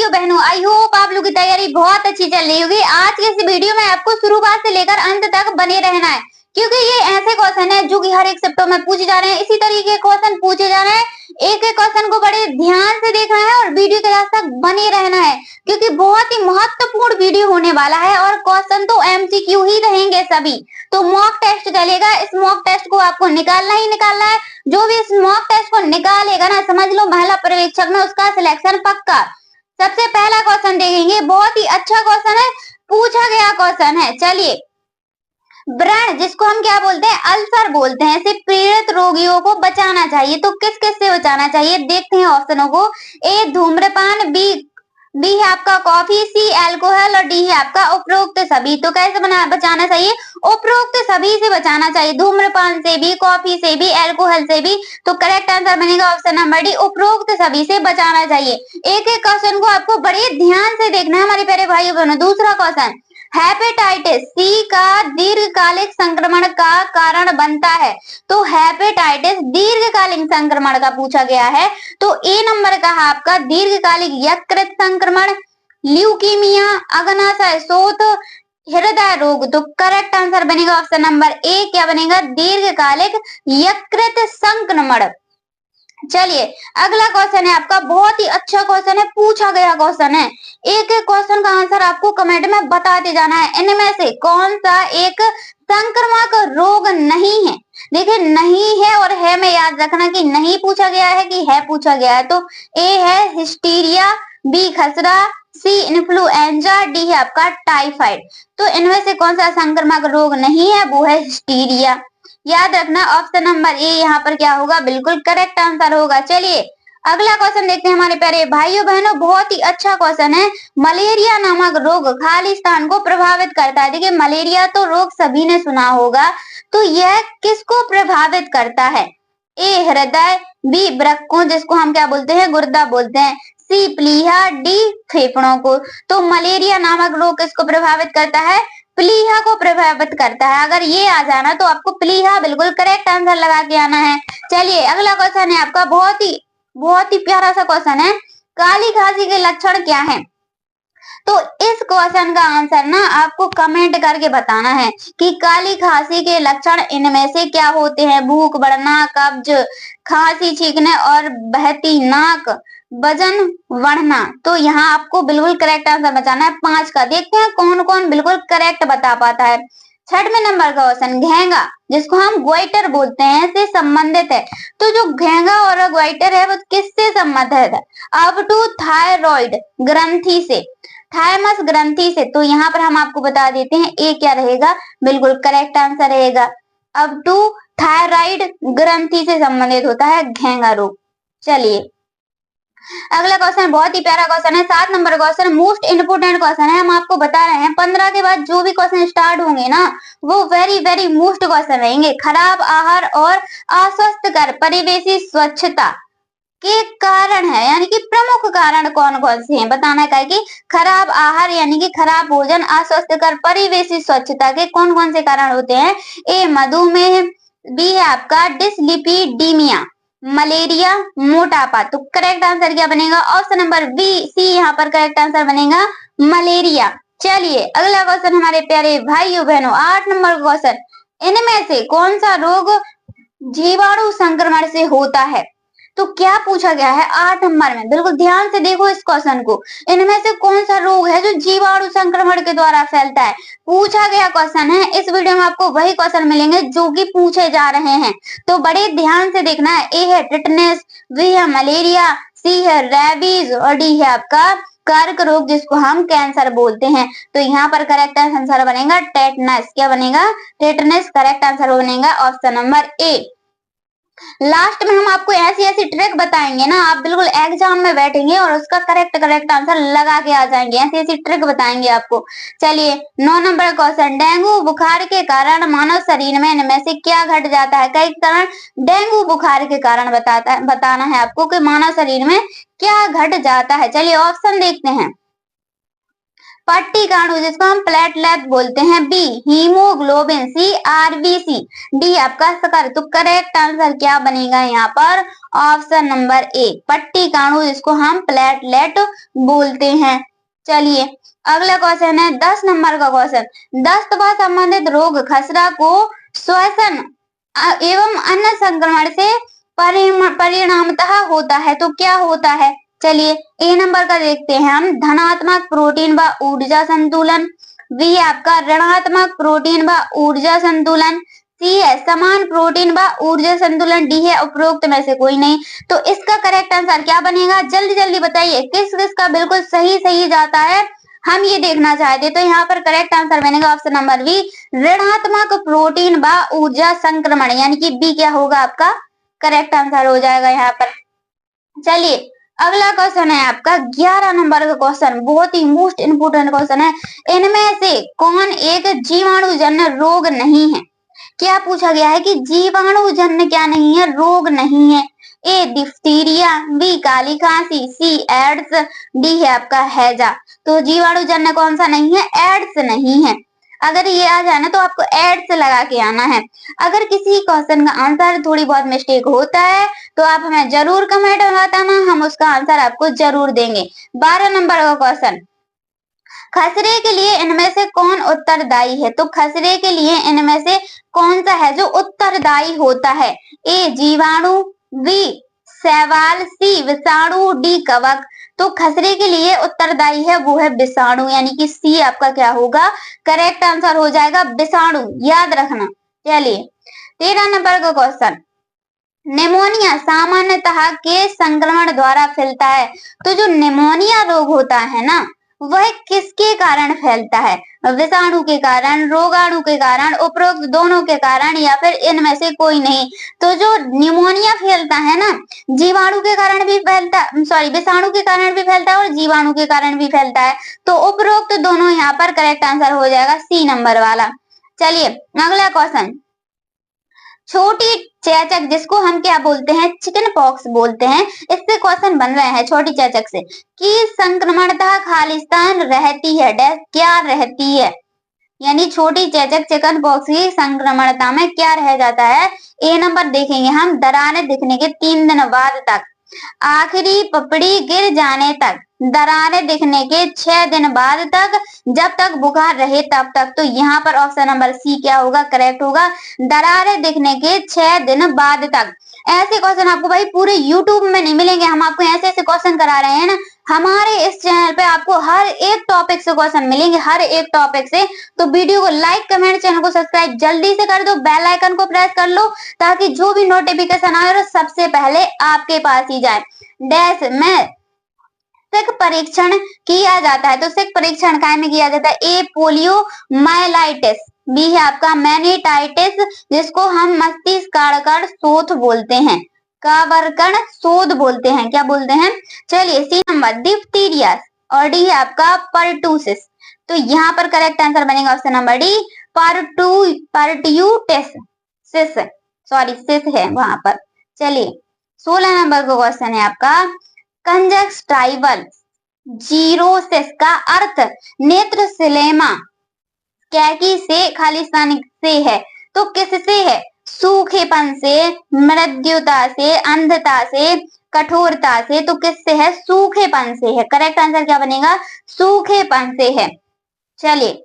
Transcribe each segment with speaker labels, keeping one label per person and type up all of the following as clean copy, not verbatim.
Speaker 1: भाइयों बहनों, I hope आप लोग की तैयारी बहुत अच्छी चल रही होगी। आज के इस वीडियो में आपको शुरुआत से लेकर अंत तक बने रहना है, क्योंकि ये ऐसे क्वेश्चन है जो कि हर एक सप्ताह में पूछे जा रहे हैं। इसी तरीके के क्वेश्चन पूछे जा रहे हैं, एक एक क्वेश्चन को बड़े ध्यान से देखना है और वीडियो के लास्ट तक बने रहना है, क्योंकि बहुत ही महत्वपूर्ण वीडियो होने वाला है और क्वेश्चन तो एमसीक्यू ही रहेंगे सभी। तो मॉक टेस्ट चलेगा, इस मॉक टेस्ट को आपको निकालना ही निकालना है। जो भी इस मॉक टेस्ट को निकालेगा ना, समझ लो महिला पर्यवेक्षक में उसका सिलेक्शन पक्का। सबसे पहला क्वेश्चन देखेंगे, बहुत ही अच्छा क्वेश्चन है, पूछा गया क्वेश्चन है। चलिए, व्रण जिसको हम क्या बोलते हैं, अल्सर बोलते हैं, से पीड़ित रोगियों को बचाना चाहिए। तो किस किस से बचाना चाहिए, देखते हैं ऑप्शनों को। ए धूम्रपान, बी है आपका कॉफी, सी अल्कोहल और डी है आपका उपरोक्त सभी। तो कैसे बचाना चाहिए, उपरोक्त सभी से बचाना चाहिए, धूम्रपान से भी, कॉफी से भी, अल्कोहल से भी। तो करेक्ट आंसर बनेगा ऑप्शन नंबर डी, उपरोक्त सभी से बचाना चाहिए। एक एक क्वेश्चन को आपको बड़े ध्यान से देखना है हमारे प्यारे भाइयों बहनों। दूसरा क्वेश्चन, हेपेटाइटिस सी का दीर्घकालिक संक्रमण का कारण बनता है। तो हेपेटाइटिस दीर्घकालिक संक्रमण का पूछा गया है। तो ए नंबर का है आपका दीर्घकालिक यकृत संक्रमण, ल्यूकीमिया, अग्नाशय शोथ, हृदय रोग। तो करेक्ट आंसर बनेगा ऑप्शन नंबर ए, क्या बनेगा, दीर्घकालिक यकृत संक्रमण। चलिए, अगला क्वेश्चन है आपका, बहुत ही अच्छा क्वेश्चन है, पूछा गया क्वेश्चन है। एक एक क्वेश्चन का आंसर आपको कमेंट में बताते जाना है। इनमें से कौन सा एक संक्रामक रोग नहीं है। देखिए, नहीं है और है में याद रखना कि नहीं पूछा गया है कि है पूछा गया है। तो ए है हिस्टीरिया, बी खसरा, सी इन्फ्लुएंजा, डी है आपका टाइफाइड। तो इनमें से कौन सा संक्रामक रोग नहीं है, वो है हिस्टीरिया। याद रखना ऑप्शन नंबर ए यहाँ पर क्या होगा, बिल्कुल करेक्ट आंसर होगा। चलिए, अगला क्वेश्चन देखते हैं हमारे प्यारे भाइयों बहनों, बहुत ही अच्छा क्वेश्चन है। मलेरिया नामक रोग खाली स्थान को प्रभावित करता है। देखिए, मलेरिया तो रोग सभी ने सुना होगा, तो यह किसको प्रभावित करता है। ए हृदय, बी वृक्कों जिसको हम क्या बोलते हैं, गुर्दा बोलते हैं, सी प्लीहा, डी फेफड़ों को। तो मलेरिया नामक रोग किसको प्रभावित करता है, प्लीहा को प्रभावित करता है। अगर ये आ जाना तो आपको प्लीहा बिल्कुल करेक्ट आंसर लगा के आना है। चलिए, अगला क्वेश्चन है आपका, बहुत ही प्यारा सा क्वेश्चन है, काली खांसी के लक्षण क्या हैं। तो इस क्वेश्चन का आंसर ना आपको कमेंट करके बताना है कि काली खांसी के लक्षण इनमें से क्या होते हैं। भूख बढ़ना, कब्ज, खांसी छींकने और बहती नाक, वजन बढ़ना। तो यहाँ आपको बिल्कुल करेक्ट आंसर बताना है 5 का। देखते हैं कौन कौन बिल्कुल करेक्ट बता पाता है। 6वें नंबर का क्वेश्चन, घेंगा जिसको हम ग्वाइटर बोलते हैं से संबंधित है। तो जो घेंगा और ग्वाइटर है वो किससे संबंधित है, अब टू थायराइड ग्रंथि से, थायमस ग्रंथि से। तो यहाँ पर हम आपको बता देते हैं ए क्या रहेगा, बिल्कुल करेक्ट आंसर रहेगा, अब टू थायराइड ग्रंथि से संबंधित होता है घेंगा रोग। चलिए, अगला क्वेश्चन बहुत ही प्यारा क्वेश्चन है, 7 number question, most important question है। हम आपको बता रहे हैं 15 के बाद जो भी क्वेश्चन स्टार्ट होंगे ना, वो वेरी वेरी मोस्ट क्वेश्चन रहेंगे। खराब आहार और अस्वस्थकर परिवेशी स्वच्छता के कारण है, यानी कि प्रमुख कारण कौन कौन से हैं बताना है कि खराब आहार यानी कि खराब भोजन, अस्वस्थकर परिवेशी स्वच्छता के कौन कौन से कारण होते हैं। ए मधुमेह, बी है आपका डिसलिपिडीमिया, मलेरिया, मोटापा। तो करेक्ट आंसर क्या बनेगा, ऑप्शन नंबर बी सी यहाँ पर करेक्ट आंसर बनेगा, मलेरिया। चलिए, अगला क्वेश्चन हमारे प्यारे भाइयों बहनों, 8 नंबर क्वेश्चन, इनमें से कौन सा रोग जीवाणु संक्रमण से होता है। तो क्या पूछा गया है 8 नंबर में, बिल्कुल ध्यान से देखो इस क्वेश्चन को। इनमें से कौन सा रोग है जो जीवाणु संक्रमण के द्वारा फैलता है, पूछा गया क्वेश्चन है। इस वीडियो में आपको वही क्वेश्चन मिलेंगे जो कि पूछे जा रहे हैं, तो बड़े ध्यान से देखना है। ए है टिटनेस, बी है मलेरिया, सी है रेबीज और डी है आपका कर्क रोग जिसको हम कैंसर बोलते हैं। तो यहाँ पर करेक्ट आंसर बनेगा टेटनस, क्या बनेगा, टेटनस करेक्ट आंसर बनेगा ऑप्शन नंबर ए। लास्ट में हम आपको ऐसी ऐसी ट्रिक बताएंगे ना, आप बिल्कुल एग्जाम में बैठेंगे और उसका करेक्ट आंसर लगा के आ जाएंगे, ऐसी ऐसी ट्रिक बताएंगे आपको। चलिए, 9 नंबर क्वेश्चन, डेंगू बुखार के कारण मानव शरीर में इनमें से क्या घट जाता है। कई कारण डेंगू बुखार के कारण बताना है आपको कि मानव शरीर में क्या घट जाता है। चलिए, ऑप्शन देखते हैं। पट्टिका अणु जिसको हम प्लेटलेट बोलते हैं। B haemoglobin. C RBC. D आपका शक्कर। तो करेक्ट आंसर क्या बनेगा यहाँ पर? ऑप्शन नंबर ए पट्टिका अणु जिसको हम प्लेटलेट बोलते हैं। चलिए अगला क्वेश्चन है 10 नंबर का क्वेश्चन। दस्त व संबंधित रोग खसरा को श्वसन एवं अन्य संक्रमण से परिणामतः होता है। तो क्या होता है? चलिए ए नंबर का देखते हैं हम। धनात्मक प्रोटीन व ऊर्जा संतुलन। बी आपका ऋणात्मक प्रोटीन व ऊर्जा संतुलन। सी है समान प्रोटीन व ऊर्जा संतुलन। डी है उपरोक्त में से कोई नहीं। तो इसका करेक्ट आंसर क्या बनेगा? जल्दी जल्दी बताइए किस किस का बिल्कुल सही सही जाता है, हम ये देखना चाहते। तो यहाँ पर करेक्ट आंसर बनेगा ऑप्शन नंबर बी ऋणात्मक प्रोटीन व ऊर्जा संक्रमण, यानी कि बी क्या होगा आपका करेक्ट आंसर हो जाएगा यहाँ पर। चलिए अगला क्वेश्चन है आपका 11 नंबर का क्वेश्चन, बहुत ही मोस्ट इंपोर्टेंट क्वेश्चन है। इनमें से कौन एक जीवाणुजन्य रोग नहीं है? क्या पूछा गया है कि जीवाणुजन्य क्या नहीं है? रोग नहीं है। ए डिप्थीरिया। बी काली खांसी। सी एड्स। डी है आपका हैजा। तो जीवाणुजन्य कौन सा नहीं है? एड्स नहीं है। अगर ये आ जाए ना तो आपको एड्स लगा के आना है। अगर किसी क्वेश्चन का आंसर थोड़ी बहुत मिस्टेक होता है तो आप हमें जरूर कमेंट में बताना, हम उसका आंसर आपको जरूर देंगे। 12 नंबर का क्वेश्चन, खसरे के लिए इनमें से कौन उत्तरदायी है? तो खसरे के लिए इनमें से कौन सा है जो उत्तरदायी होता है? ए जीवाणु। बी शैवाल। सी विषाणु। डी कवक। तो खसरे के लिए उत्तरदायी है वो है विषाणु, यानी कि सी आपका क्या होगा करेक्ट आंसर हो जाएगा विषाणु, याद रखना। चलिए 13 नंबर का क्वेश्चन, निमोनिया सामान्यतः के संक्रमण द्वारा फैलता है। तो जो निमोनिया रोग होता है ना वह किसके कारण फैलता है? विषाणु के कारण, रोगाणु के कारण, उपरोक्त दोनों के कारण, या फिर इनमें से कोई नहीं। तो जो निमोनिया फैलता है ना जीवाणु के कारण भी फैलता, सॉरी विषाणु के कारण भी फैलता है और जीवाणु के कारण भी फैलता है। तो उपरोक्त दोनों यहाँ पर करेक्ट आंसर हो जाएगा सी नंबर वाला। चलिए अगला क्वेश्चन, छोटी चेचक जिसको हम क्या बोलते हैं? चिकन पॉक्स बोलते हैं। इससे क्वेश्चन बन रहे हैं छोटी चेचक से कि संक्रमणतः खालिस्तान रहती है डैश क्या रहती है, यानी छोटी चेचक चिकन पॉक्स की संक्रमणता में क्या रह जाता है? ए नंबर देखेंगे हम, दरारें दिखने के 3 दिन बाद तक, आखिरी पपड़ी गिर जाने तक, दरारें दिखने के 6 दिन बाद तक, जब तक बुखार रहे तब तक। तो यहाँ पर ऑप्शन नंबर सी क्या होगा करेक्ट होगा, दरारें दिखने के 6 दिन बाद तक। ऐसे क्वेश्चन आपको भाई पूरे यूट्यूब में नहीं मिलेंगे, हम आपको ऐसे ऐसे क्वेश्चन करा रहे हैं ना। हमारे इस चैनल पे आपको हर एक टॉपिक से क्वेश्चन मिलेंगे, हर एक टॉपिक से। तो वीडियो को लाइक कमेंट चैनल को सब्सक्राइब जल्दी से कर दो, बेल आइकन को प्रेस कर लो ताकि जो भी नोटिफिकेशन आए सबसे पहले आपके पास ही जाए। डैश में सिक परीक्षण किया जाता है। तो सिक परीक्षण काय में किया जाता है? A polio myelitis. बी है आपका मैनिटाइटिस जिसको हम मस्तिष्क काड़कड़ शोथ बोलते हैं, कावरकण शोध बोलते हैं, क्या बोलते हैं? चलिए सी नंबर डिप्थीरिया और डी है आपका पर्टूसिस। तो यहाँ पर करेक्ट आंसर बनेगा ऑप्शन नंबर डी पर्ट्यूटिस, सॉरी सिस है वहां पर। चलिए 16 नंबर का क्वेश्चन है आपका, कंजक्टिवल जीरोसिस का अर्थ नेत्र सिलेमा कैकी से खालिस्तानी से है। तो किससे है? सूखेपन से, मृत्युता से, अंधता से, कठोरता से। तो किससे है? सूखेपन से है। करेक्ट आंसर क्या बनेगा? सूखेपन से है। चलिए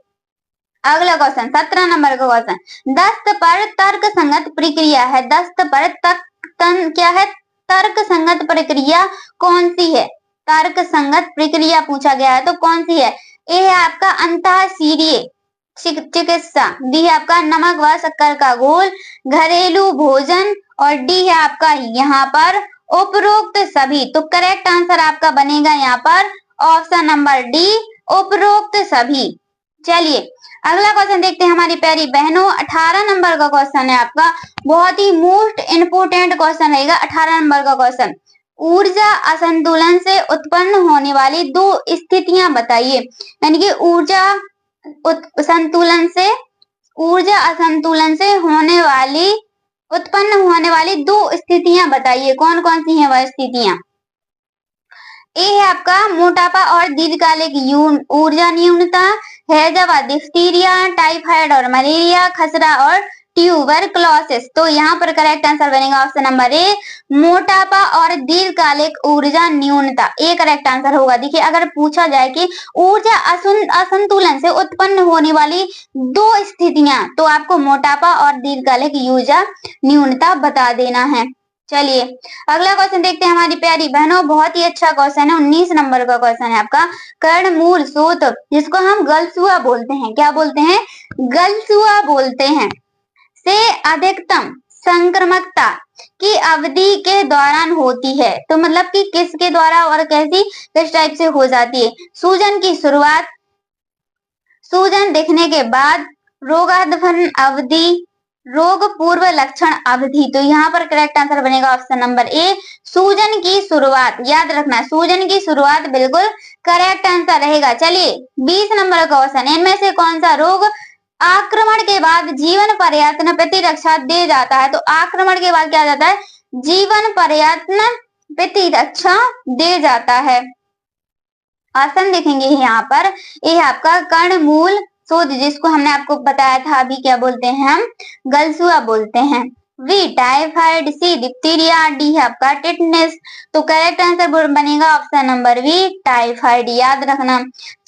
Speaker 1: अगला क्वेश्चन 17 नंबर का क्वेश्चन, दस्त पर तर्क संगत प्रक्रिया है। दस्त पर क्या है? तर्क संगत प्रक्रिया कौन सी है? तर्क संगत प्रक्रिया पूछा गया है तो कौन सी है? ए है आपका अंतःशिरीय चिकित्सा। डी है आपका नमक व शक्कर का घोल, घरेलू भोजन, और डी है आपका यहाँ पर उपरोक्त सभी। तो करेक्ट आंसर आपका बनेगा यहाँ पर ऑप्शन नंबर डी उपरोक्त सभी। चलिए अगला क्वेश्चन देखते हैं हमारी प्यारी बहनों, 18 नंबर का क्वेश्चन है आपका, बहुत ही मोस्ट इंपोर्टेंट क्वेश्चन रहेगा 18 नंबर का क्वेश्चन। ऊर्जा असंतुलन से उत्पन्न होने वाली 2 स्थितियां बताइए, यानी कि ऊर्जा असंतुलन से उत्पन्न होने वाली 2 स्थितियां बताइए, कौन कौन सी हैं वह स्थितियां? ए है आपका मोटापा और दीर्घकालिक ऊर्जा न्यूनता, हैजा डिप्थीरिया, टाइफाइड और मलेरिया, खसरा और ट्यूबरक्लोसिस। तो यहाँ पर करेक्ट आंसर बनेगा ऑप्शन नंबर ए, मोटापा और दीर्घकालिक ऊर्जा न्यूनता, ए करेक्ट आंसर होगा। देखिए अगर पूछा जाए कि ऊर्जा असंतुलन से उत्पन्न होने वाली दो स्थितियां, तो आपको मोटापा और दीर्घकालिक ऊर्जा न्यूनता बता देना है। चलिए अगला क्वेश्चन देखते हैं हमारी प्यारी बहनों, बहुत ही अच्छा क्वेश्चन है, 19 नंबर का क्वेश्चन है आपका। कर्णमूल सूत, जिसको हम गलसुआ बोलते हैं, क्या बोलते हैं, गलसुआ बोलते हैं, से अधिकतम संक्रमकता की अवधि के दौरान होती है। तो मतलब कि किसके द्वारा और किस टाइप से हो जाती है। सूजन की शुरुआत, सूजन दिखने के बाद, रोगावधन अवधि, रोग पूर्व लक्षण अवधि। तो यहाँ पर करेक्ट आंसर बनेगा ऑप्शन नंबर ए, सूजन की शुरुआत। याद रखना सूजन की शुरुआत बिल्कुल करेक्ट आंसर रहेगा। चलिए 20 नंबर का क्वेश्चन, इनमें से कौन सा रोग आक्रमण के बाद जीवन पर्यंत प्रतिरक्षा दे जाता है। तो आक्रमण के बाद क्या जाता है, जीवन पर्यंत प्रतिरक्षा दे जाता है। आसन देखेंगे यहाँ पर, ये आपका कर्णमूल सूद, जिसको हमने आपको बताया था अभी, क्या बोलते हैं हम, गलसुआ बोलते हैं। B typhoid, C diphtheria, D है आपका टिटनेस। तो करेक्ट आंसर बनेगा ऑप्शन नंबर बी, टाइफाइड। याद रखना।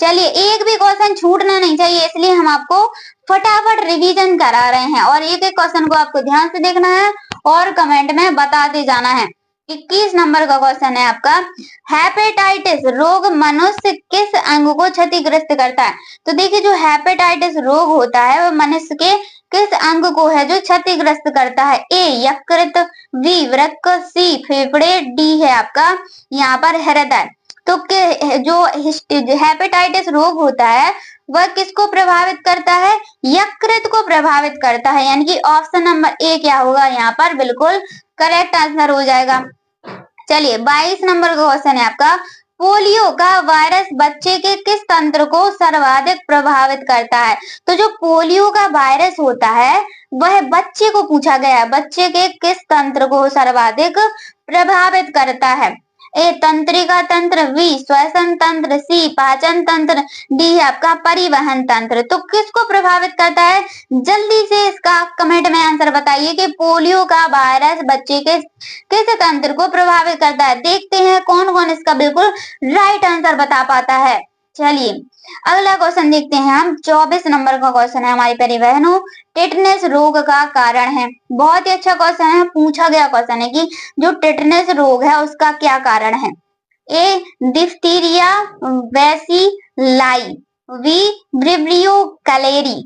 Speaker 1: चलिए एक भी क्वेश्चन छूटना नहीं चाहिए, इसलिए हम आपको फटाफट रिवीजन करा रहे हैं, और एक एक क्वेश्चन को आपको ध्यान से देखना है और कमेंट में बताते जाना है। 21 नंबर का क्वेश्चन है आपका, हेपेटाइटिस रोग मनुष्य किस अंग को क्षतिग्रस्त करता है। तो देखिए जो हेपेटाइटिस रोग होता है वो मनुष्य के किस अंग को है जो क्षतिग्रस्त करता है। ए यकृत, बी वृक्क, सी फेफड़े, डी है आपका यहाँ पर हृदय। तो जो हेपेटाइटिस रोग होता है वह किसको प्रभावित करता है, यकृत को प्रभावित करता है, यानी कि ऑप्शन नंबर ए क्या होगा यहाँ पर बिल्कुल करेक्ट आंसर हो जाएगा। चलिए 22 नंबर का क्वेश्चन है आपका, पोलियो का वायरस बच्चे के किस तंत्र को सर्वाधिक प्रभावित करता है। तो जो पोलियो का वायरस होता है वह बच्चे को पूछा गया है, बच्चे के किस तंत्र को सर्वाधिक प्रभावित करता है। ए तंत्रिका तंत्र, बी श्वसन तंत्र, सी पाचन तंत्र, डी है आपका परिवहन तंत्र। तो किसको प्रभावित करता है, जल्दी से इसका कमेंट में आंसर बताइए कि पोलियो का वायरस बच्चे के किस तंत्र को प्रभावित करता है। देखते हैं कौन कौन इसका बिल्कुल राइट आंसर बता पाता है। चलिए अगला क्वेश्चन देखते हैं हम, 24 नंबर का क्वेश्चन है हमारी प्यारी बहनों, टिटनेस रोग का कारण है। बहुत ही अच्छा क्वेश्चन है, पूछा गया क्वेश्चन है कि जो टिटनेस रोग है उसका क्या कारण है। ए डिप्थीरिया वैसिलाई, बी ब्रिब्रियो कैलेरी,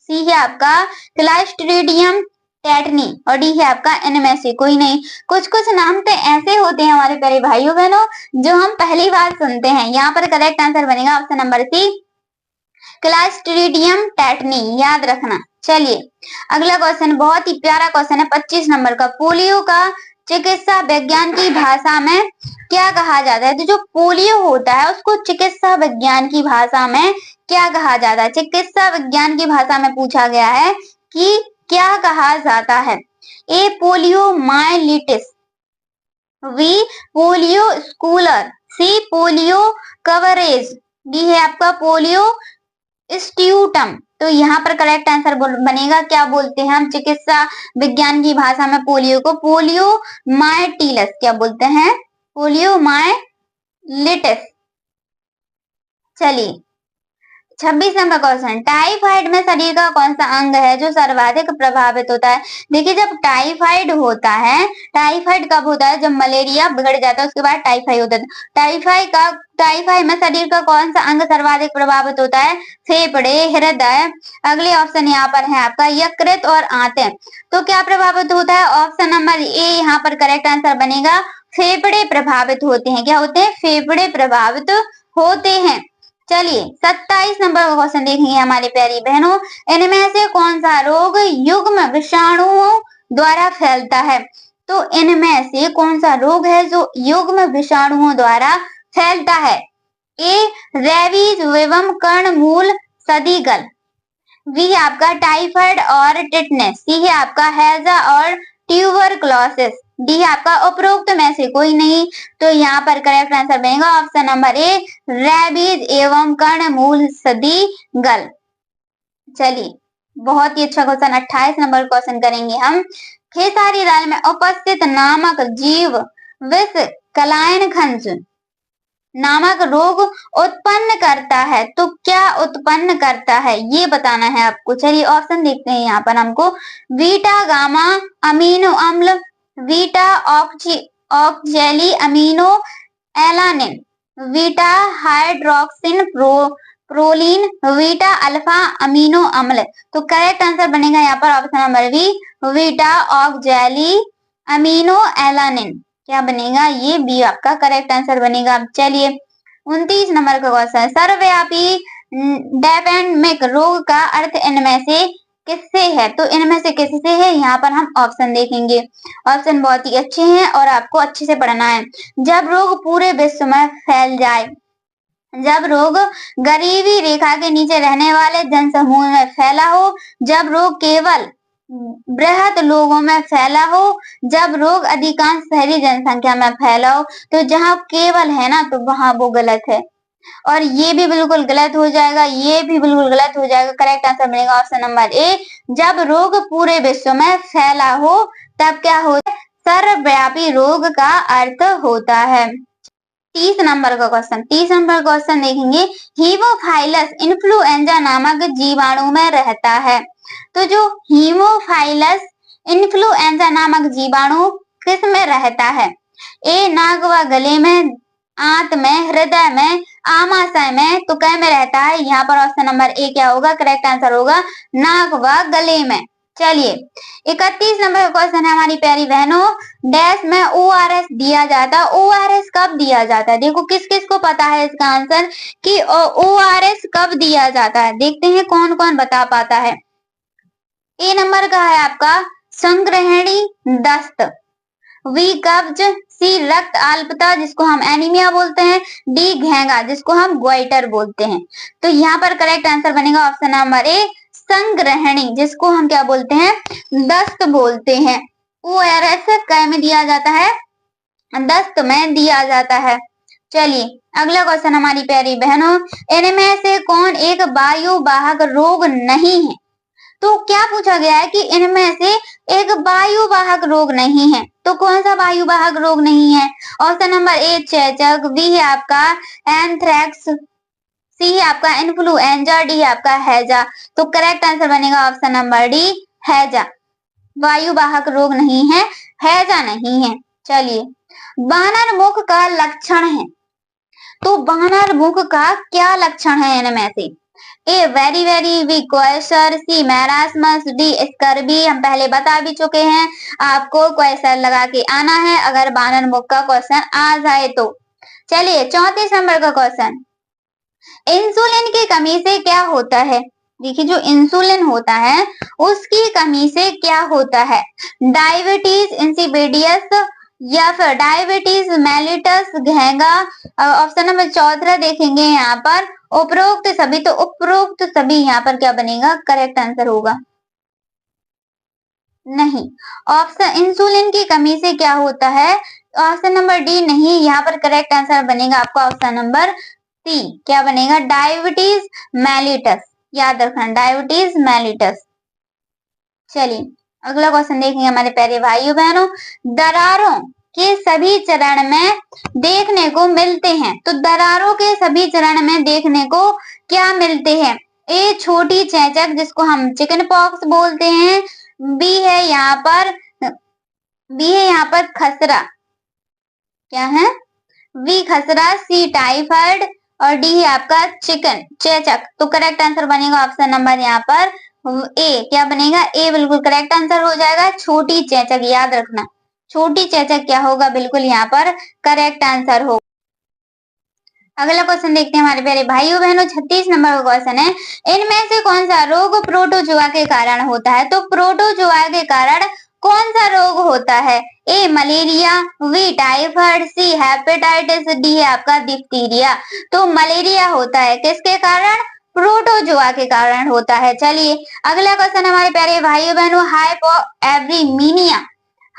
Speaker 1: सी है आपका क्लास्ट्रीडियम टेटनी, और डी है आपका इनमें से कोई नहीं। कुछ कुछ नाम तो ऐसे होते हैं हमारे प्यारे भाइयों बहनों जो हम पहली बार सुनते हैं। यहाँ पर करेक्ट आंसर बनेगा option number C, Clostridium tetani. याद रखना। चलिए अगला क्वेश्चन बहुत ही प्यारा क्वेश्चन है, 25 नंबर का, पोलियो का चिकित्सा विज्ञान की भाषा में क्या कहा जाता है। तो जो पोलियो होता है उसको चिकित्सा विज्ञान की भाषा में क्या कहा जाता है। चिकित्सा विज्ञान की भाषा में पूछा गया है कि क्या कहा जाता है। A poliomyelitis, B polio स्कूलर, सी पोलियो कवरेज, डी है आपका पोलियो स्ट्यूटम। तो यहाँ पर करेक्ट आंसर बनेगा, क्या बोलते हैं हम चिकित्सा विज्ञान की भाषा में पोलियो को, पोलियो माइटिलस क्या बोलते हैं, पोलियो माइलिटिस। चलिए 26 नंबर क्वेश्चन, टाइफाइड में शरीर का कौन सा अंग है जो सर्वाधिक प्रभावित होता है। देखिए जब टाइफाइड होता है, टाइफाइड कब होता है, जब मलेरिया बिगड़ जाता है उसके बाद टाइफाइड होता है। टाइफाइड में शरीर का कौन सा अंग सर्वाधिक प्रभावित होता है, फेफड़े, हृदय। अगले ऑप्शन यहाँ पर है आपका यकृत और आंतें। तो क्या प्रभावित होता है, ऑप्शन नंबर ए यहाँ पर करेक्ट आंसर बनेगा, फेफड़े प्रभावित होते हैं। क्या होते हैं, फेफड़े प्रभावित होते हैं। चलिए 27 नंबर का क्वेश्चन देखेंगे हमारी प्यारी बहनों, इनमें से कौन सा रोग युग्म विषाणुओं द्वारा फैलता है। तो इनमें से कौन सा रोग है जो युग्म विषाणुओं द्वारा फैलता है। ए रेबीज एवं कर्णमूल सदीगल, बी है आपका टाइफाइड और टिटनेस, सी है आपका हैजा और ट्यूबरक्लोसिस, डी आपका उपरोक्त में से कोई नहीं। तो यहाँ पर करेक्ट आंसर बनेगा ऑप्शन नंबर ए, रेबीज एवं कर्णमूल सदी गल। चलिए, बहुत ही अच्छा क्वेश्चन 28 नंबर क्वेश्चन करेंगे हम। खेसारी दाल में उपस्थित नामक जीव विष कलायन खंज नामक रोग उत्पन्न करता है, तो क्या उत्पन्न करता है ये बताना है आपको। चलिए ऑप्शन देखते हैं यहाँ पर हमको। बीटा गामा अमीनो अम्ल, beta oxalyl amino alanine, beta hydroxy proline, beta alpha amino अम्ल। तो करेक्ट आंसर बनेगा यहाँ पर option number B, beta oxalyl amino alanine. क्या बनेगा, ये बी आपका करेक्ट आंसर बनेगा। चलिए 29 नंबर का क्वेश्चन, सर्वव्यापी डेपेंडेमिक रोग का अर्थ इनमें से किससे है। तो इनमें से किससे है, यहाँ पर हम ऑप्शन देखेंगे। ऑप्शन बहुत ही अच्छे हैं और आपको अच्छे से पढ़ना है। जब रोग पूरे विश्व में फैल जाए, जब रोग गरीबी रेखा के नीचे रहने वाले जनसमूह में फैला हो, जब रोग केवल बृहद लोगों में फैला हो, जब रोग अधिकांश शहरी जनसंख्या में फैला हो। तो जहाँ केवल है ना, तो वहां वो गलत है, और ये भी बिल्कुल गलत हो जाएगा, ये भी बिल्कुल गलत हो जाएगा। करेक्ट आंसर बनेगा ऑप्शन नंबर ए, जब रोग पूरे विश्व में फैला हो तब क्या होता है, सर्वव्यापी रोग का अर्थ होता है। 30 नंबर का क्वेश्चन, 30 नंबर क्वेश्चन देखेंगे। हीमोफाइलस इन्फ्लुएंजा नामक जीवाणु में रहता है। तो जो हीमोफाइलस इन्फ्लुएंजा नामक जीवाणु किस में रहता है। ए नाक व गले में, आंत में, हृदय में, आमाशय में। तो कै में रहता है, यहाँ पर ऑप्शन नंबर ए क्या होगा, करेक्ट आंसर होगा नाक व गले में। चलिए 31 नंबर का क्वेश्चन है हमारी प्यारी बहनों, डैश में ORS दिया जाता है। ORS कब दिया जाता है, देखो किस किस को पता है इसका आंसर कि ORS कब दिया जाता है। देखते हैं कौन कौन बता पाता है। ए नंबर का है आपका संग्रहणी दस्त, बी कब्ज, सी रक्त अल्पता जिसको हम एनीमिया बोलते हैं, डी घेंगा जिसको हम ग्वाइटर बोलते हैं। तो यहाँ पर करेक्ट आंसर बनेगा ऑप्शन नंबर ए, संग्रहणी जिसको हम क्या बोलते हैं, दस्त बोलते हैं। ORS कै में दिया जाता है, दस्त में दिया जाता है। चलिए अगला क्वेश्चन हमारी प्यारी बहनों, इनमें से कौन एक वायुवाहक रोग नहीं है। तो क्या पूछा गया है कि इनमें से एक वायुवाहक रोग नहीं है। तो कौन सा वायुवाहक रोग नहीं है, ऑप्शन नंबर ए चेचक, बी है आपका एंथ्रेक्स, सी है आपका इन्फ्लुएंजा, डी है आपका हैजा। तो करेक्ट आंसर बनेगा ऑप्शन नंबर डी, हैजा। वायुवाहक रोग नहीं है, हैजा नहीं है। चलिए वानर मुख का लक्षण है। तो वानर मुख का क्या लक्षण है इनमें से, ए वेरी वेरी, B question, C marasmus, D scurvy. हम पहले बता भी चुके हैं, आपको क्वेश्चन लगा के आना है अगर वानर मुख का क्वेश्चन आ जाए तो। चलिए 34 नंबर का क्वेश्चन, इंसुलिन की कमी से क्या होता है। देखिए जो इंसुलिन होता है उसकी कमी से क्या होता है, डायबिटीज इंसिपिडियस या फिर डायबिटीज मेलिटस घेंगा। ऑप्शन नंबर 14 देखेंगे यहाँ पर उपरोक्त सभी। तो उपरोक्त सभी यहाँ पर क्या बनेगा, करेक्ट आंसर होगा नहीं। ऑप्शन इंसुलिन की कमी से क्या होता है, ऑप्शन नंबर डी नहीं, यहाँ पर करेक्ट आंसर बनेगा आपका ऑप्शन नंबर सी। क्या बनेगा, डायबिटीज मेलिटस। याद रखना डायबिटीज मेलिटस। चलिए अगला क्वेश्चन देखेंगे हमारे प्यारे भाइयों बहनों, दरारों के सभी चरण में देखने को मिलते हैं। तो दरारों के सभी चरण में देखने को क्या मिलते हैं, ए छोटी चेचक जिसको हम चिकन पॉक्स बोलते हैं, बी है यहाँ पर खसरा, क्या है, बी खसरा, सी टाइफाइड और डी है आपका चिकन चेचक। तो करेक्ट आंसर बनेगा ऑप्शन नंबर यहाँ पर ए। क्या बनेगा, ए बिल्कुल करेक्ट आंसर हो जाएगा, छोटी चेचक। याद रखना छोटी चेचक क्या होगा, बिल्कुल यहाँ पर करेक्ट आंसर हो। अगला क्वेश्चन देखते हैं हमारे प्यारे भाइयों बहनों, 36 नंबर का क्वेश्चन है, इनमें से कौन सा रोग प्रोटोजुआ के कारण होता है। तो प्रोटोजुआ के कारण कौन सा रोग होता है, A malaria, B typhoid, C hepatitis, D है आपका डिप्थीरिया। तो मलेरिया होता है किसके कारण, प्रोटोजुआ के कारण होता है। चलिए अगला क्वेश्चन हमारे प्यारे भाइयों बहनों, हाइपोएब्रीमीनिया,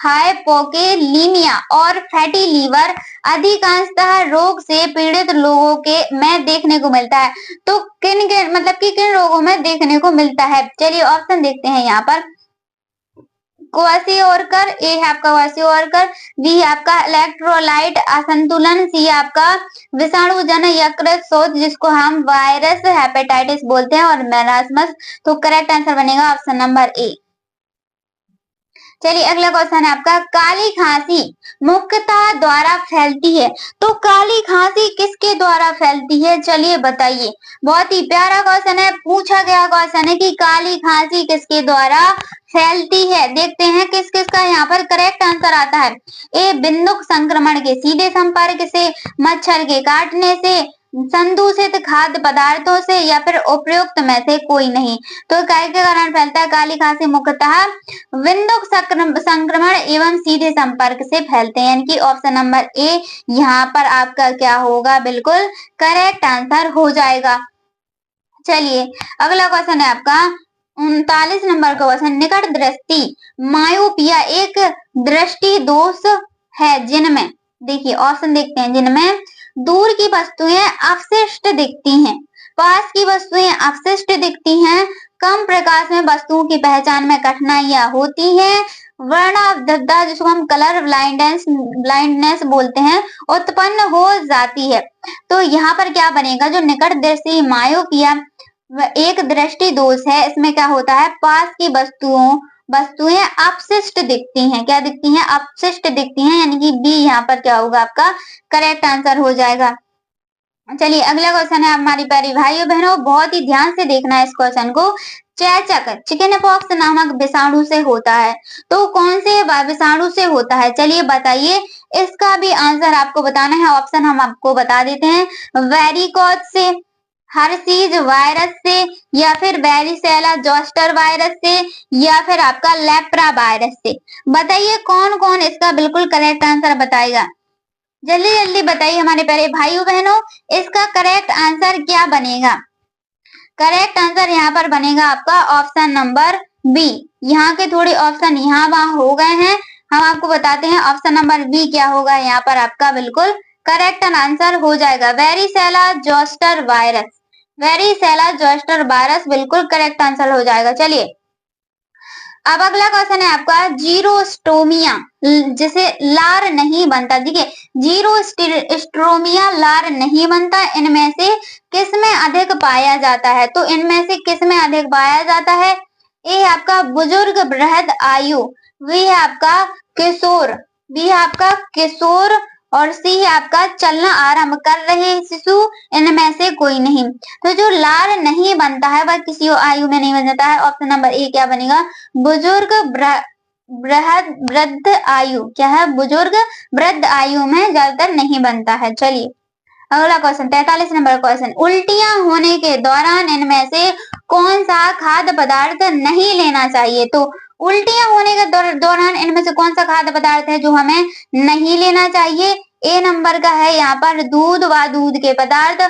Speaker 1: हाइपोकेलीमिया और फैटी लीवर अधिकांशतः रोग से पीड़ित लोगों के में देखने को मिलता है। तो किन रोगों में देखने को मिलता है? चलिए ऑप्शन देखते हैं यहाँ पर। क्वासिओरकर, ए है आपका क्वासिओरकर, बी है आपका इलेक्ट्रोलाइट असंतुलन, सी है आपका विषाणु जन यकृत शोथ जिसको हम वायरस हेपेटाइटिस बोलते हैं, और मेरास्मस। तो करेक्ट आंसर बनेगा ऑप्शन नंबर ए। चलिए अगला क्वेश्चन है आपका, काली खांसी मुख्यतः द्वारा फैलती है। तो काली खांसी किसके द्वारा फैलती है? चलिए बताइए। बहुत ही प्यारा क्वेश्चन है, पूछा गया क्वेश्चन है कि काली खांसी किसके द्वारा फैलती है। देखते हैं किस किस का यहाँ पर करेक्ट आंसर आता है। ए, बिंदुक संक्रमण के सीधे संपर्क से, मच्छर के काटने से, संदूषित खाद्य पदार्थों से, या फिर उपयुक्त में से कोई नहीं। तो काय के कारण फैलता है काली खांसी? मुख्यतः विंदुक संक्रमण एवं सीधे संपर्क से फैलते हैं, यानी कि ऑप्शन नंबर ए यहाँ पर आपका क्या होगा? बिल्कुल करेक्ट आंसर हो जाएगा। चलिए अगला क्वेश्चन है आपका 39 नंबर का क्वेश्चन, निकट दृष्टि मायोपिया एक दृष्टि दोष है जिनमें, देखिए ऑप्शन देखते हैं, जिनमें दूर की वस्तुएं अपशिष्ट दिखती हैं, पास की वस्तुएं अपशिष्ट दिखती हैं, कम प्रकाश में वस्तुओं की पहचान में कठिनाइयां होती हैं, वर्णावधता जिसको हम कलर ब्लाइंडनेस बोलते हैं उत्पन्न हो जाती है। तो यहाँ पर क्या बनेगा? जो निकट दृष्टि मायोपिया एक दृष्टि दोष है, इसमें क्या होता है? पास की वस्तुएं अपशिष्ट दिखती हैं। क्या दिखती हैं? अपशिष्ट दिखती हैं, यानी कि बी यहाँ पर क्या होगा? आपका करेक्ट आंसर हो जाएगा। चलिए अगला क्वेश्चन है हमारी प्यारी भाइयों बहनों, बहुत ही ध्यान से देखना है इस क्वेश्चन को। चेचक चिकन पॉक्स नामक विषाणु से होता है, तो कौन से विषाणु से होता है? चलिए बताइए, इसका भी आंसर आपको बताना है। ऑप्शन हम आपको बता देते हैं, वेरिकोज से, हर्शीज वायरस से, या फिर वेरिसेला जोस्टर वायरस से, या फिर आपका लेप्रा वायरस से। बताइए कौन कौन इसका बिल्कुल करेक्ट आंसर बताएगा? जल्दी जल्दी बताइए हमारे प्यारे भाइयों बहनों, इसका करेक्ट आंसर क्या बनेगा? करेक्ट आंसर यहाँ पर बनेगा आपका ऑप्शन नंबर बी। यहाँ के थोड़े ऑप्शन यहाँ वहां हो गए हैं, हम आपको बताते हैं ऑप्शन नंबर बी क्या होगा यहाँ पर आपका बिल्कुल करेक्ट आंसर हो जाएगा, varicella zoster virus. Varicella zoster virus बिल्कुल करेक्ट आंसर हो जाएगा। चलिए अब अगला क्वेश्चन है आपका, जीरोस्टोमिया जिसे लार नहीं बनता, देखिए जीरोस्टोमिया लार नहीं बनता, इनमें से किसमें अधिक पाया जाता है? तो इनमें से किसमें अधिक पाया जाता है? ए है आपका बुजुर्ग बृहद आयु, बी है आपका किशोर, बी है आपका किशोर, और सी है आपका चलना आरंभ कर रहे शिशु, इनमें से कोई नहीं। तो जो लार नहीं बनता है वह किसी आयु में नहीं बनता है। ऑप्शन नंबर ए क्या बनेगा? बुजुर्ग वृद्ध आयु, क्या है? बुजुर्ग वृद्ध आयु में ज्यादातर नहीं बनता है। चलिए अगला क्वेश्चन 43 नंबर क्वेश्चन, उल्टियां होने के दौरान इनमें से कौन सा खाद्य पदार्थ नहीं लेना चाहिए? तो उल्टियां होने के दौरान इनमें से कौन सा खाद्य पदार्थ है जो हमें नहीं लेना चाहिए? ए नंबर का है यहाँ पर दूध व दूध के पदार्थ,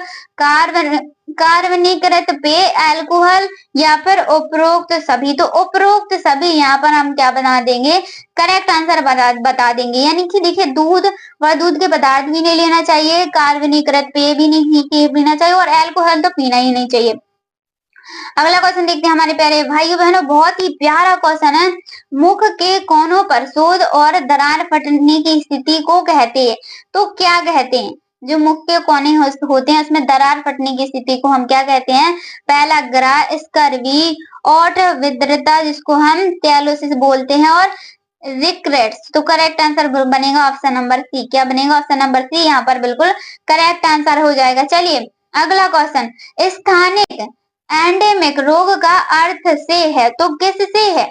Speaker 1: कार्बनीकृत पेय, अल्कोहल, या फिर उपरोक्त सभी। तो उपरोक्त सभी यहाँ पर हम क्या बना देंगे? करेक्ट आंसर बता देंगे, यानी कि देखिए दूध व दूध के पदार्थ भी नहीं लेना चाहिए, कार्बनीकृत पेय भी नहीं पीना चाहिए, और अल्कोहल तो पीना ही नहीं चाहिए। अगला क्वेश्चन देखते हैं हमारे प्यारे भाइयों बहनों, बहुत ही प्यारा क्वेश्चन है, मुख के कोनों पर शोध और दरार फटने की स्थिति को कहते हैं। तो क्या कहते हैं? जो मुख के कोने होते हैं उसमें दरार फटने की स्थिति को हम क्या कहते हैं? पहला ग्राह स्कर्वी, ओठ विद्रता जिसको हम टेलोसिस बोलते हैं, और रिक्रेट्स। तो करेक्ट आंसर बनेगा ऑप्शन नंबर सी। क्या बनेगा? ऑप्शन नंबर सी यहाँ पर बिल्कुल करेक्ट आंसर हो जाएगा। चलिए अगला क्वेश्चन, स्थानिक एंडेमिक रोग का अर्थ से है, तो किससे है?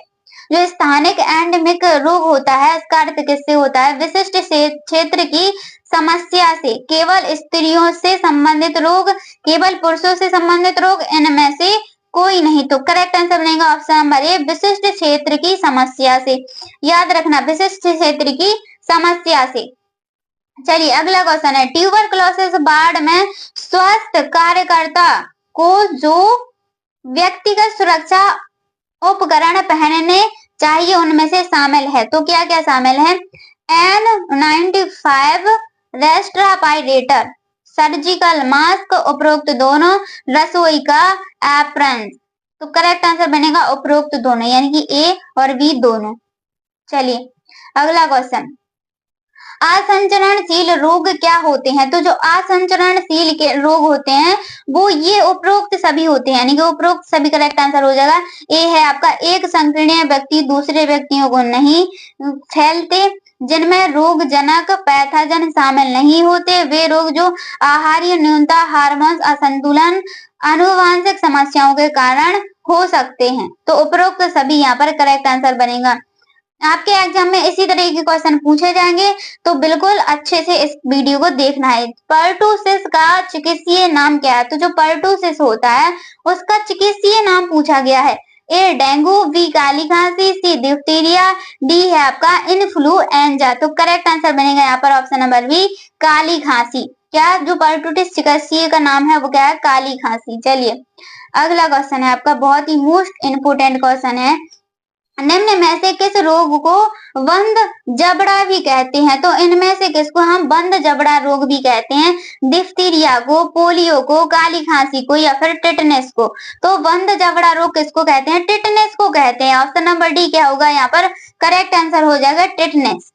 Speaker 1: जो स्थानिक एंडेमिक रोग होता है इसका अर्थ किससे होता है? विशिष्ट क्षेत्र की समस्या से, केवल स्त्रियों से संबंधित रोग, केवल पुरुषों से संबंधित रोग, इनमें से कोई नहीं। तो करेक्ट आंसर बनेगा ऑप्शन नंबर ए, विशिष्ट क्षेत्र की समस्या से। याद रखना, विशिष्ट क्षेत्र की समस्या से। चलिए अगला क्वेश्चन है, ट्यूबरकुलोसिस वार्ड में स्वास्थ्य कार्यकर्ता को जो व्यक्तिगत सुरक्षा उपकरण पहनने चाहिए उनमें से शामिल है। तो क्या क्या शामिल है? N95 रेस्ट्रापाइरेटर, सर्जिकल मास्क, उपरोक्त दोनों, रसोई का एप्रन। तो करेक्ट आंसर बनेगा उपरोक्त दोनों, यानी कि ए और बी दोनों। चलिए अगला क्वेश्चन, असंचरणशील रोग क्या होते हैं? तो जो असंचरणशील के रोग होते हैं वो ये उपरोक्त सभी होते हैं, यानी कि उपरोक्त सभी करेक्ट आंसर हो जाएगा। ए है आपका, एक संक्रणीय व्यक्ति दूसरे व्यक्तियों को नहीं फैलते, जिनमें रोगजनक पैथोजन शामिल नहीं होते, वे रोग जो आहारीय न्यूनता, हार्मोन असंतुलन, आनुवंशिक समस्याओं के कारण हो सकते हैं। तो उपरोक्त सभी यहाँ पर करेक्ट आंसर बनेगा। आपके एग्जाम में इसी तरह के क्वेश्चन पूछे जाएंगे, तो बिल्कुल अच्छे से इस वीडियो को देखना है। पर्टुसिस का चिकित्सीय नाम क्या है? तो जो पर्टुसिस होता है उसका चिकित्सीय नाम पूछा गया है। ए डेंगू, बी काली खांसी, सी डिप्थीरिया, डी है आपका इन्फ्लुएंजा। तो करेक्ट आंसर बनेगा यहाँ पर ऑप्शन नंबर बी, काली खांसी। क्या जो पर्टुसिस चिकित्सीय का नाम है वो क्या है? काली खांसी। चलिए अगला क्वेश्चन है आपका, बहुत ही मोस्ट इम्पोर्टेंट क्वेश्चन है, निम्न में से किस रोग को बंद जबड़ा भी कहते हैं? तो इनमें से किसको हम बंद जबड़ा रोग भी कहते हैं? डिप्थीरिया को, पोलियो को, काली खांसी को, या फिर टिटनेस को? तो बंद जबड़ा रोग किसको कहते हैं? टिटनेस को कहते हैं। ऑप्शन नंबर डी क्या होगा यहाँ पर? करेक्ट आंसर हो जाएगा टिटनेस।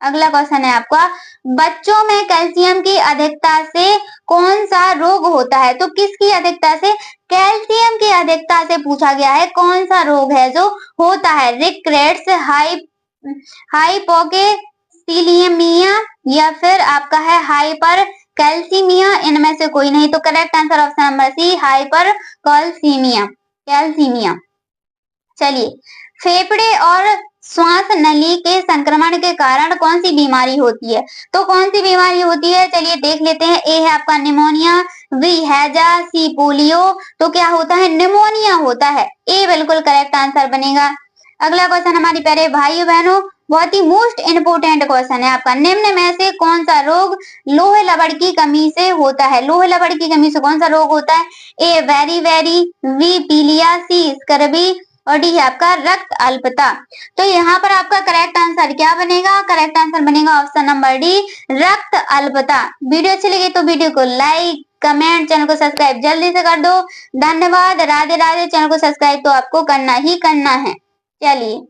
Speaker 1: अगला क्वेश्चन है आपका, बच्चों में कैल्शियम की अधिकता से कौन सा रोग होता है? तो किसकी अधिकता से? कैल्शियम की अधिकता से पूछा गया है, कौन सा रोग है जो होता है? रिकेट्स, हाइपोकेसिलियमिया, या फिर आपका है हाइपर कैल्सीमिया, इनमें से कोई नहीं। तो correct answer option number C, hypercalcaemia. चलिए, फेफड़े और श्वास नली के संक्रमण के कारण कौन सी बीमारी होती है? तो कौन सी बीमारी होती है? चलिए देख लेते हैं। ए है आपका निमोनिया, बी हैजा, सी पोलियो। तो क्या होता है? निमोनिया होता है। ए बिल्कुल करेक्ट आंसर बनेगा। अगला क्वेश्चन हमारी प्यारे भाइयों बहनों, बहुत ही मोस्ट इम्पोर्टेंट क्वेश्चन है आपका, निम्न में से कौन सा रोग लोहे लवण की कमी से होता है? लोहे लवण की कमी से कौन सा रोग होता है? ए वेरी, बी पीलिया, सी स्कर्वी, और डी है आपका रक्त अल्पता। तो यहाँ पर आपका करेक्ट आंसर क्या बनेगा? करेक्ट आंसर बनेगा ऑप्शन नंबर डी, रक्त अल्पता। वीडियो अच्छी लगी तो वीडियो को लाइक, कमेंट, चैनल को सब्सक्राइब जल्दी से कर दो। धन्यवाद, राधे राधे। चैनल को सब्सक्राइब तो आपको करना ही करना है। चलिए।